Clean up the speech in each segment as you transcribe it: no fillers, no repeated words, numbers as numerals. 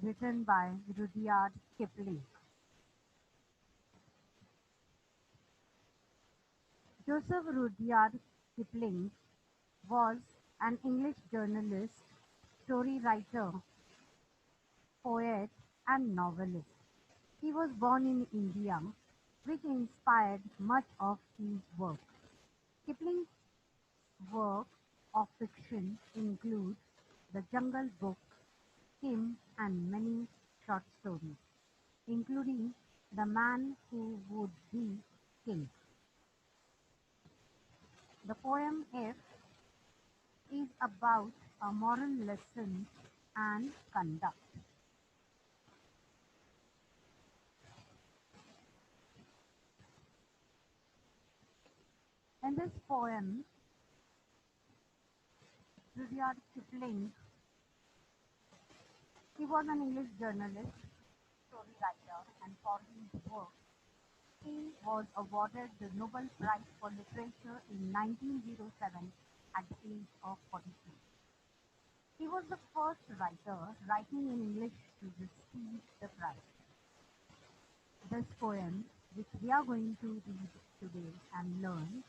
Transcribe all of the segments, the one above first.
written by Rudyard Kipling. Joseph Rudyard Kipling was an English journalist, story writer, poet, and novelist. He was born in India, which inspired much of his work. Kipling's work of fiction includes The Jungle Book, Kim, and many short stories, including The Man Who Would Be King. The poem F is about a moral lesson and conduct. In this poem, Rudyard Kipling, he was an English journalist, story writer, and for his work, he was awarded the Nobel Prize for Literature in 1907 at the age of 42. He was the first writer writing in English to receive the prize. This poem, which we are going to read today and learn,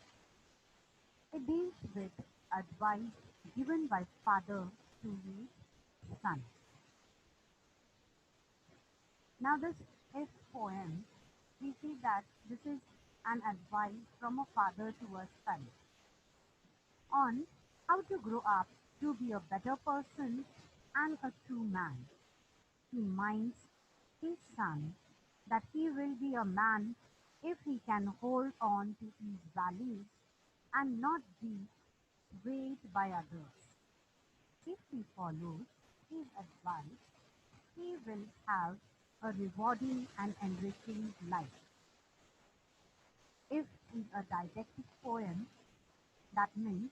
it deals with advice given by father to his son. Now this is poem, we see that this is an advice from a father to a son on how to grow up to be a better person and a true man. He minds his son that he will be a man if he can hold on to his values and not be swayed by others. If he follows his advice, he will have a rewarding and enriching life. If it is a didactic poem, that means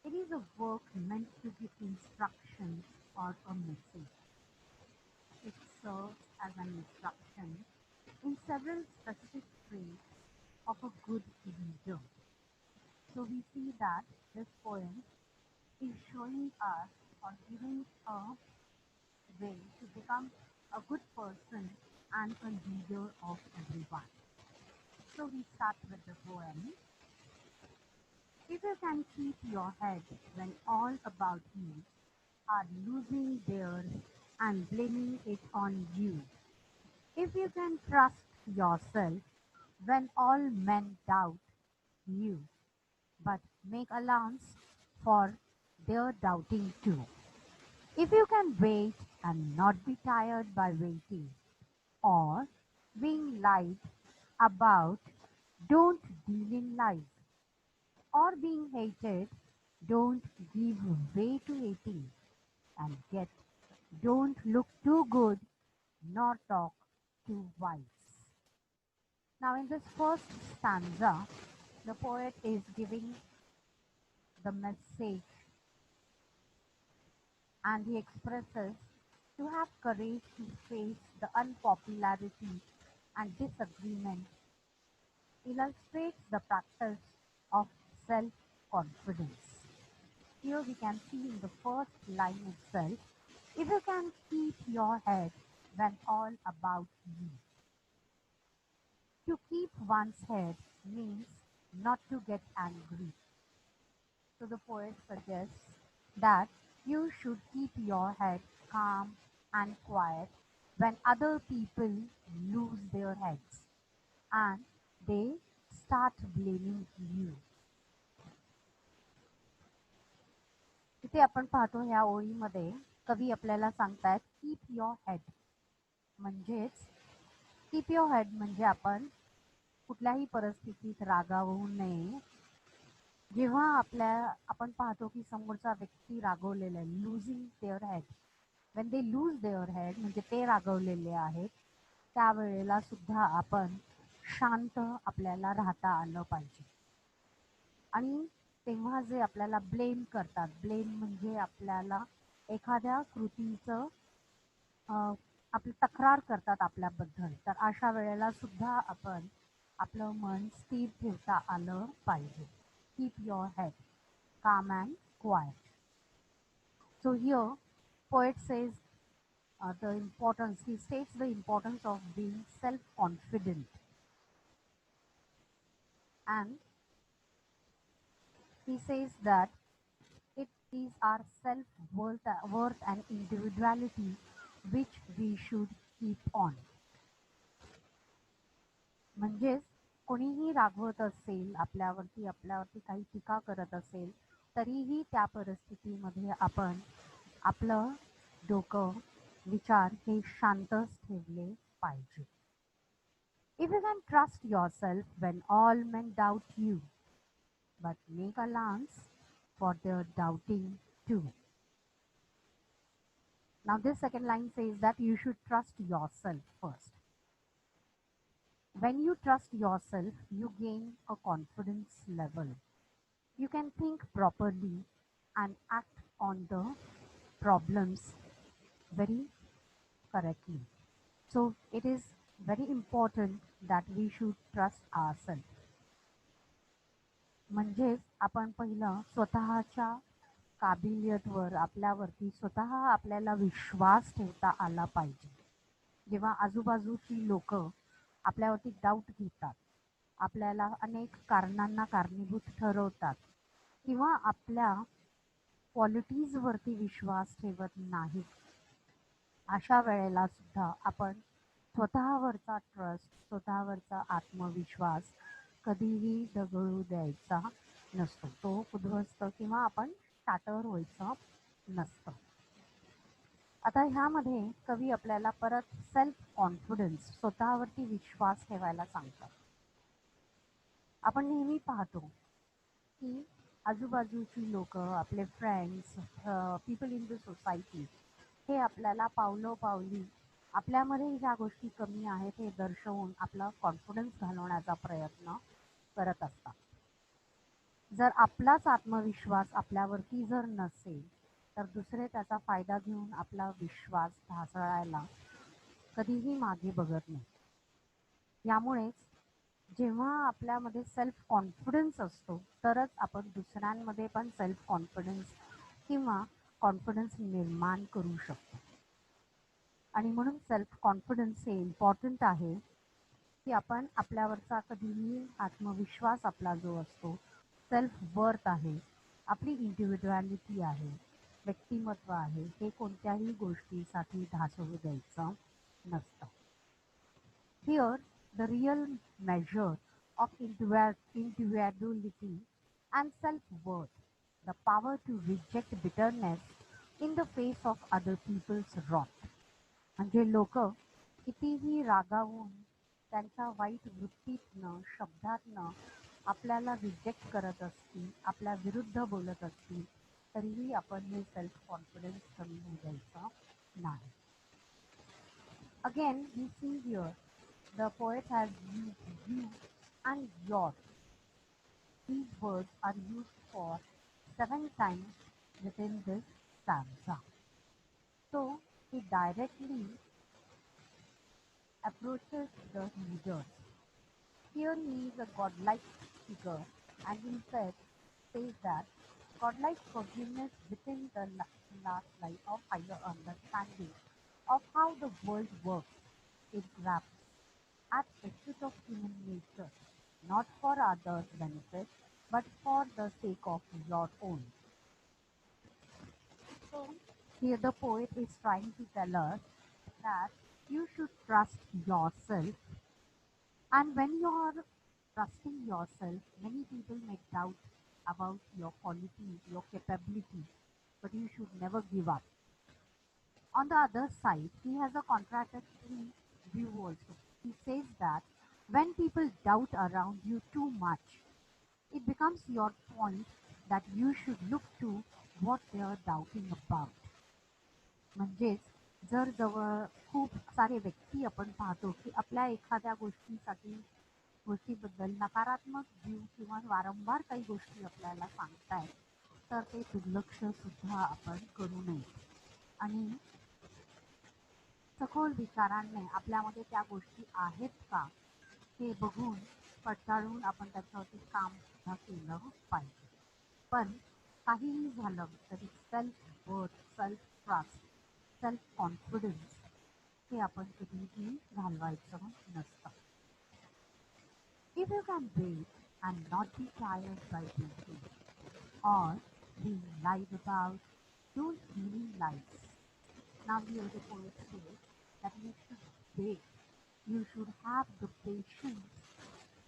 it is a work meant to give instructions or a message. It serves as an instruction in several specific traits of a good leader. So we see that this poem is showing us or giving a way to become a good person and a leader of everyone. So we start with the poem. If you can keep your head when all about you are losing theirs and blaming it on you, if you can trust yourself when all men doubt you, but make allowance for their doubting too. If you can wait and not be tired by waiting, or being lied about, don't deal in lies, or being hated, don't give way to hating, and yet don't look too good nor talk too wise. Now, in this first stanza, the poet is giving the message and he expresses to have courage to face the unpopularity and disagreement illustrates the practice of self-confidence. Here we can see in the first line itself, if you can keep your head when all about you. To keep one's head means not to get angry. So the poet suggests that you should keep your head calm and quiet when other people lose their heads and they start blaming you. इथे आपण पाहतो ह्या ओळीमध्ये कवी आपल्याला सांगतायत keep your head म्हणजेच keep your head म्हणजे आपण कुठल्याही परिस्थितीत रागावू नये. जेव्हा आपण पाहतो की समोरचा व्यक्ती रागवलेला आहे, losing their head, when they lose their head म्हणजे ते रागवलेले आहेत, त्यावेळेला सुद्धा आपण शांत आपल्याला राहता आलं पाहिजे. आणि तेव्हा जे आपल्याला ब्लेम करतात, ब्लेम म्हणजे आपल्याला एखाद्या कृतीचं आपली तक्रार करतात आपल्याबद्दल, तर अशा वेळेला सुद्धा आपण आपलं मन स्थिर ठेवता आलं पाहिजे. Keep your head calm and quiet. So here poet says he states the importance of being self-confident, and he says that it is our self-worth and individuality which we should keep on. म्हणजेच कोणीही रागवत असेल आपल्यावरती काही टीका करत असेल तरीही त्या परिस्थितीमध्ये आपण आपलं डोकं विचार हे शांतच ठेवले पाहिजे. If you can trust yourself when all men doubt you, but make allowance for their doubting too. Now this second line says that you should trust yourself first. When you trust yourself, you gain a confidence level. You can think properly and act on the problems very correctly. So it is very important that we should trust ourselves. म्हणजेच आपण पहिलं स्वतःच्या काबिलियतवर आपल्यावरती स्वतः आपल्याला विश्वास ठेवता आला पाहिजे. जेव्हा आजूबाजूची लोक आपल्यावरती डाऊट घेतात, आपल्याला अनेक कारणांना कारणीभूत ठरवतात किंवा आपल्या क्वालिटीजवरती विश्वास ठेवत नाहीत, अशा वेळेला सुद्धा आपण स्वतःवरचा ट्रस्ट, स्वतःवरचा आत्मविश्वास कधीही दगडू द्यायचा नसतो. तो उद्ध्वस्त किंवा आपण शाटर व्हायचं नसतं. आता ह्यामध्ये कवी आपल्याला परत सेल्फ कॉन्फिडन्स, स्वतःवरती विश्वास ठेवायला सांगतात. आपण नेहमी पाहतो की आजूबाजूची लोक, आपले friends, people in the society हे आपल्याला पावलोपावली आपल्यामध्ये ज्या गोष्टी कमी आहेत हे दर्शवून आपला कॉन्फिडन्स घालवण्याचा प्रयत्न करत असतात. जर आपलाच आत्मविश्वास आपल्यावरती जर नसेल तर दुसरे त्याचा फायदा घेऊन आपला विश्वास ढासळायला कधीही मागे बघत नाही. यामुळेच जेव्हा आपल्यामध्ये सेल्फ कॉन्फिडन्स असतो तरच आपण दुसऱ्यांमध्ये पण सेल्फ कॉन्फिडन्स किंवा कॉन्फिडन्स निर्माण करू शकतो. आणि म्हणून सेल्फ कॉन्फिडन्स हे इम्पॉर्टंट आहे की आपण आपल्यावरचा कधीही आत्मविश्वास आपला जो असतो, सेल्फ वर्थ आहे, आपली इंडिव्हिज्युअलिटी आहे, व्यक्तिमत्व आहे, हे कोणत्याही गोष्टीसाठी ढासळू द्यायचं नसतं. Here the real measure of individuality and self-worth, the power to reject bitterness in the face of other people's wrath. म्हणजे लोक कितीही रागावून त्यांच्या वाईट वृत्तीतनं, शब्दातनं आपल्याला रिजेक्ट करत असतील, आपल्या विरुद्ध बोलत असतील तरीही आपण हे सेल्फ कॉन्फिडन्स कमी होऊ द्यायचा नाही. Again, we see here the poet has used you and your. These words are used for 7 times within this stanza. So he directly approaches the readers. Here he is a godlike figure, and he says that godlike forgiveness within the last line of higher understanding of how the world works. It grabs at the root of human nature, not for others' benefit, but for the sake of your own. So here the poet is trying to tell us that you should trust yourself, and when you are trusting yourself, many people may doubt about your qualities, your capabilities, but you should never give up. On the other side, he has a contradictory view also. He says that when people doubt around you too much, it becomes your point that you should look to what they are doubting about. म्हणजेच जर जवळ खूप सारे व्यक्ती आपण पाहतो की आपल्या एखाद्या गोष्टीबद्दल नकारात्मक व्ह्यू किंवा वारंवार काही गोष्टी आपल्याला सांगतायत, तर ते दुर्लक्ष सुद्धा आपण करू नये आणि सखोल विचारांनी आपल्यामध्ये त्या गोष्टी आहेत का हे बघून पडताळून आपण त्याच्यावरती काम सुद्धा केलं पाहिजे. पण काहीही झालं तरी self worth, self trust self confidence हे आपण कधीही घालवायचं नसतं. If you can wait and not be tired by waiting or being lied about, don't meaning lies. Now here the poet says that you should wait. You should have the patience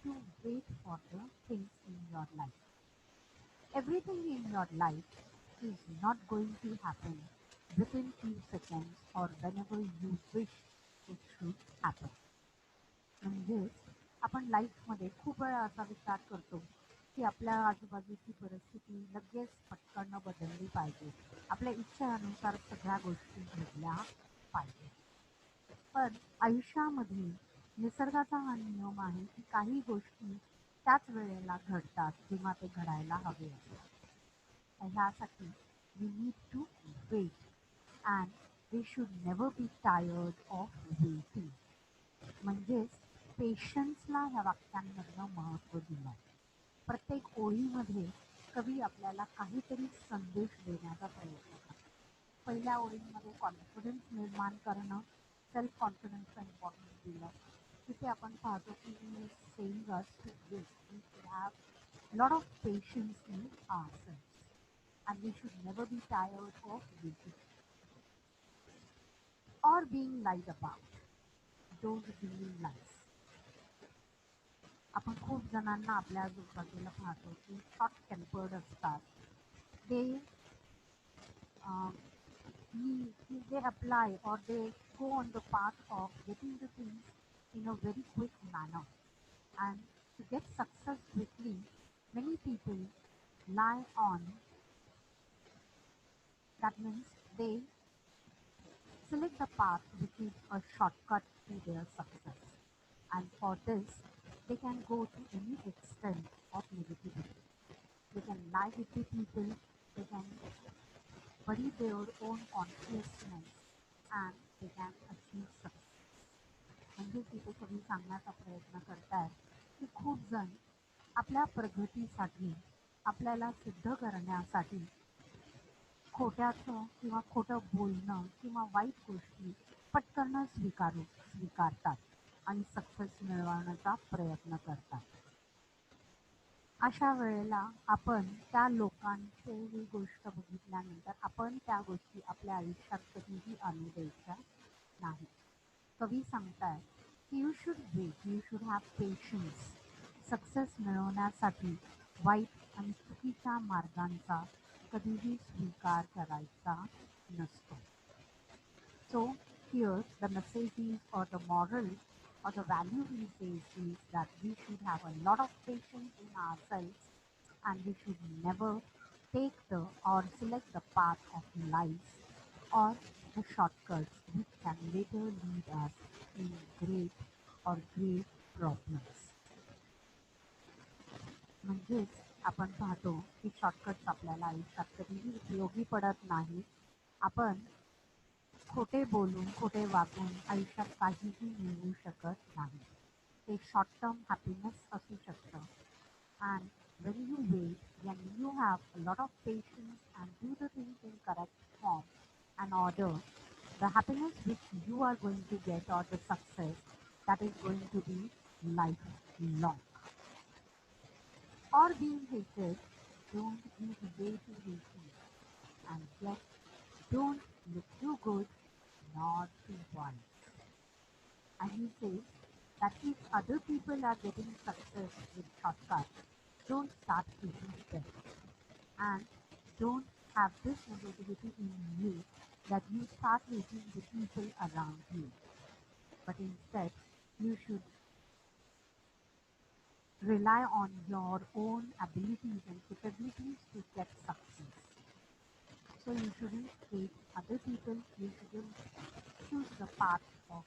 to wait for the things in your life. Everything in your life is not going to happen within few seconds or whenever you wish it should happen. म्हणजेच आपण लाईफमध्ये खूप वेळा असा विचार करतो की आपल्या आजूबाजूची परिस्थिती लगेच पटकन बदलली पाहिजे. आपल्या इच्छेनुसार सगळ्या गोष्टी घडल्या पाहिजे. पण आयुष्यामध्ये निसर्गाचा हा नियम आहे की काही गोष्टी त्याच वेळेला घडतात जेव्हा ते घडायला हवे असतात. ह्यासाठी we need to wait and we should never be tired of waiting. म्हणजेच पेशन्सला ह्या वाक्यांमधनं महत्त्व दिलं आहे. प्रत्येक ओळीमध्ये कवी आपल्याला काहीतरी संदेश देण्याचा प्रयत्न करतो. पहिल्या ओळीमध्ये कॉन्फिडन्स निर्माण करणं, सेल्फ कॉन्फिडन्सचं इम्पॉर्टन्स दिलं. तिथे आपण पाहतो की he saying us to wait, we should have lot of patience in ourselves and we should never be tired of waiting or being lied about. Don't believe lies. आपण खूप जणांना आपल्या आजूबाजूला पाहतो की शॉर्ट टेम्पर्ड असतात. ते they apply or they go on the path of getting the things in a very quick manner, and to get success quickly many people lie on, that means they select the path which is a shortcut to their success, and for this they can go to any extent of negativity. They can lie with the people, they can bury their own consciousness, and they can achieve success. म्हणजे तिथे कवी सांगण्याचा प्रयत्न करतात की खूप जण आपल्या प्रगतीसाठी, आपल्याला सिद्ध करण्यासाठी खोट्याचं किंवा खोटं बोलणं किंवा वाईट गोष्टी पटकन स्वीकारतात आणि सक्सेस मिळवण्याचा प्रयत्न करतात. अशा वेळेला आपण त्या लोकांची ही गोष्ट बघितल्यानंतर आपण त्या गोष्टी आपल्या आयुष्यात कधीही आणू द्यायच्या नाही. कवी सांगतायत की you should wait, you should have patience. Success मिळवण्यासाठी वाईट आणि चुकीच्या मार्गांचा कधीही स्वीकार करायचा नसतो. So here the message is, or the moral or the value he says is that we should have a lot of patience in ourselves and we should never take the or select the path of lies or the shortcuts which can later lead us in great or grave problems. म्हणजेच आपण पाहतो की shortcuts आपल्याला आयुष्यात कधीही उपयोगी पडत नाही. आपण खोटे बोलून, खोटे वागून आयुष्यात काहीही मिळवू शकत नाही. ते शॉर्ट टर्म हॅपीनेस असू शकतं. And when you wait, when you have a lot of patience and do the things in correct form and order, the happiness which you are going to get or the success, that is going to be lifelong. Or being hated, don't give way to hating, and yet don't look too good nor too wise. And he says that if other people are getting success with shortcuts, don't start hating them, and don't have this negativity in you that you start hating the people around you. But instead, you should rely on your own abilities and capabilities to get success. So you shouldn't hate other people, you shouldn't choose the path of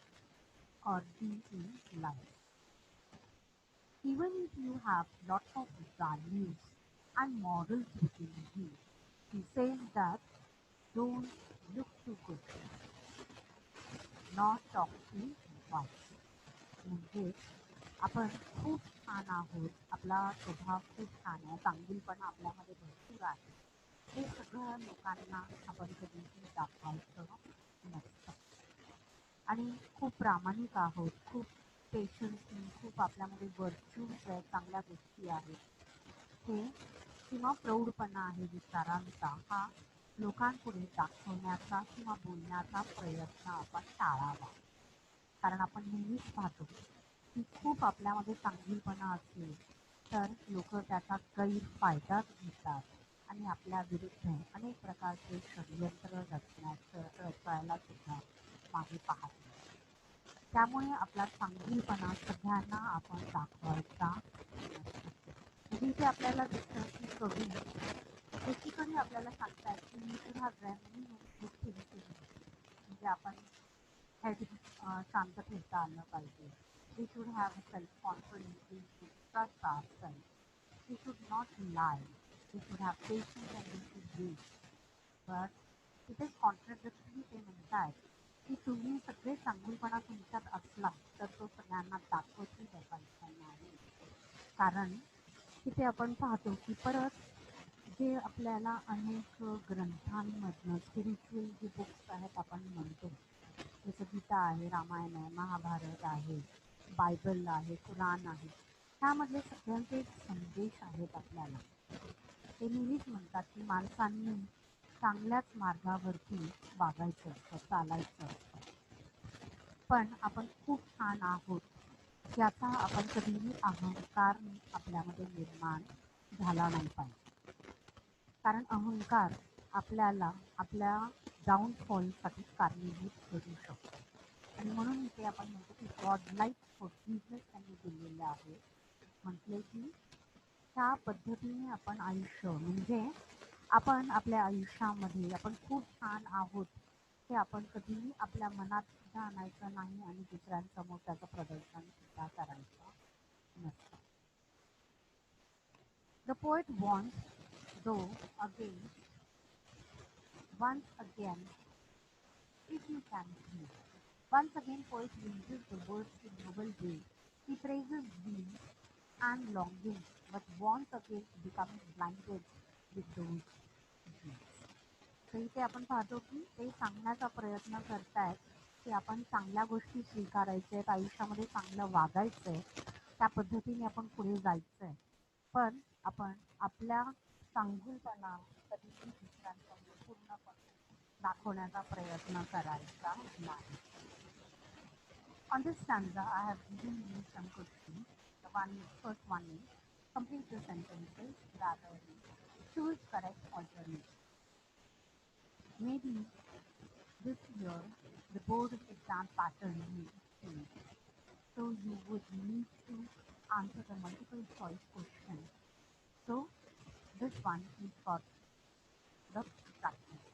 or be in life. Even if you have lots of values and morals within you, he says that don't look too good, not talk too much. म्हणजे आपण खूप छान आहोत, आपला स्वभाव खूप छान आहे, चांगुलपणा आपल्यामध्ये भरपूर आहे, हे सगळं लोकांना आपण कधीही दाखवायचं नसतं. आणि खूप प्रामाणिक आहोत, खूप पेशन्सनी, खूप आपल्यामध्ये व्हर्च्यूज आहेत, चांगल्या गोष्टी आहेत, हे किंवा प्रौढपणा आहे विचारांचा, हा लोकांपुढे दाखवण्याचा किंवा बोलण्याचा प्रयत्न आपण टाळावा. कारण आपण नेहमीच पाहतो की खूप आपल्यामध्ये चांगुलपणा असेल तर लोक त्याचा गैरफायदा घेतात आणि आपल्या विरुद्ध अनेक प्रकारचे षडयंत्र रचायला सुद्धा मागे पाहतात. त्यामुळे आपला चांगुलपणा सगळ्यांना आपण दाखवायचा नसतो. म्हणजे इथे आपल्याला दिसतं की कवी बेसिकली आपल्याला सांगतायत की मी सुद्धा म्हणजे आपण हेड शांत ठेवता आलं पाहिजे. We should have self confidence. We should trust ourselves. We should not lie. We should have patience and we should wait. But तिथेच कॉन्ट्रडिक्टली ते म्हणतात की तुम्ही सगळे चांगुलपणा तुमच्यात असला तर तो सगळ्यांना दाखवतही बसायचा नाही. कारण तिथे आपण पाहतो की परत जे आपल्याला अनेक ग्रंथांमधनं स्पिरिच्युअल जे बुक्स आहेत आपण म्हणतो, जसं गीता आहे, रामायण आहे, महाभारत आहे, बायबल आहे, कुराण आहे, त्यामधले सगळ्यांचे संदेश आहेत आपल्याला. ते नेहमीच म्हणतात की माणसांनी चांगल्याच मार्गावरती वागायचं असतं, चालायचं असतं. पण आपण खूप छान आहोत याचा आपण कधीही अहंकार आपल्यामध्ये निर्माण झाला नाही पाहिजे. कारण अहंकार आपल्याला आपल्या डाऊनफॉलसाठी कारणीभूत करू शकतो. आणि म्हणून इथे आपण म्हणतो की गॉड लाईक फॉरगिव्हनेस त्यांनी दिलेले आहे. म्हटले की त्या पद्धतीने आपण आयुष्य म्हणजे आपण आपल्या आयुष्यामध्ये आपण खूप छान आहोत हे आपण कधीही आपल्या मनात सुद्धा आणायचं नाही आणि दुसऱ्यांसमोर त्याचं प्रदर्शन सुद्धा करायचं नसतं. The poet wants, though, again, once again, if you can see. Once again, poet uses the words in noble way. He praises dreams and longings, but once again becomes blinded with those dreams. तर इथे आपण पाहतो की ते सांगण्याचा प्रयत्न करतायत की आपण चांगल्या गोष्टी स्वीकारायच्या आहेत, आयुष्यामध्ये चांगलं वागायचं आहे, त्या पद्धतीने आपण पुढे जायचं आहे. पण आपण आपल्या चांगुलपणा कधीही दुसऱ्यांसमोर पूर्णपणे दाखवण्याचा प्रयत्न करायचा नाही. On this stanza, I have given you some questions. First one is, complete the sentences. The other is, choose correct alternative. Maybe this year the board exam pattern may change, so you would need to answer the multiple choice questions. So this one is for the practice.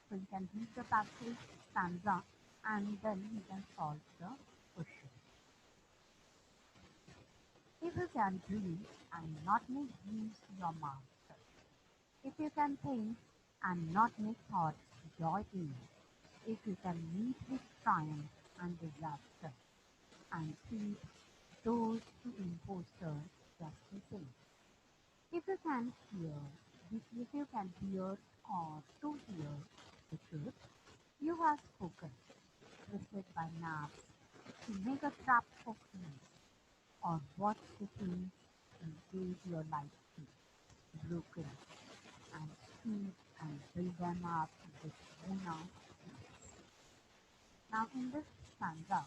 So you can read the passage stanza and then you can solve the question. If you can dream and not make dreams your master, if you can think and not make thoughts joy in, if you can meet with triumph and disaster, and treat those two impostors just the same. If you can hear, if you can hear or to hear the truth, you have spoken, twisted by naps, to make a trap for fleas, or watch the things you gave your life to, broken and sweet and build them up with worn out pieces. Now in this stanza,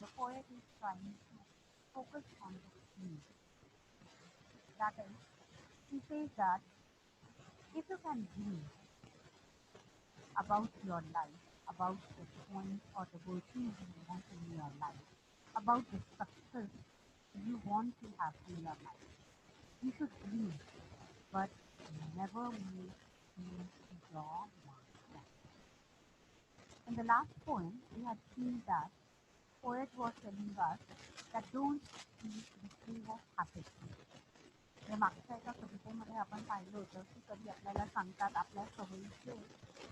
the poet is trying to focus on the theme. That is, he says that if you can dream about your life, about the points or the virtues you want in your life, about the success you want to have in your life, you should dream, but never make dreams your master. In the last poem, we had seen that poet was telling us that don't seek the slave of habit. म्हणजे मागच्या एका कवितेमध्ये आपण पाहिलं होतं की कधी आपल्याला सांगतात आपल्या सवयीचे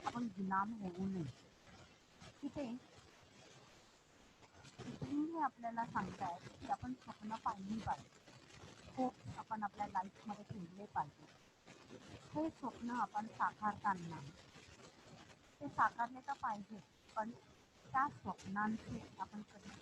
आपण गुलाम होऊ नये. तिथे इथेही आपल्याला सांगतायत की आपण स्वप्न पाहिली पाहिजे, होप आपण आपल्या लाईफमध्ये ठेवले पाहिजे. हे स्वप्न आपण साकारताना ते साकारले तर पाहिजे, पण त्या स्वप्नांचे आपण कधी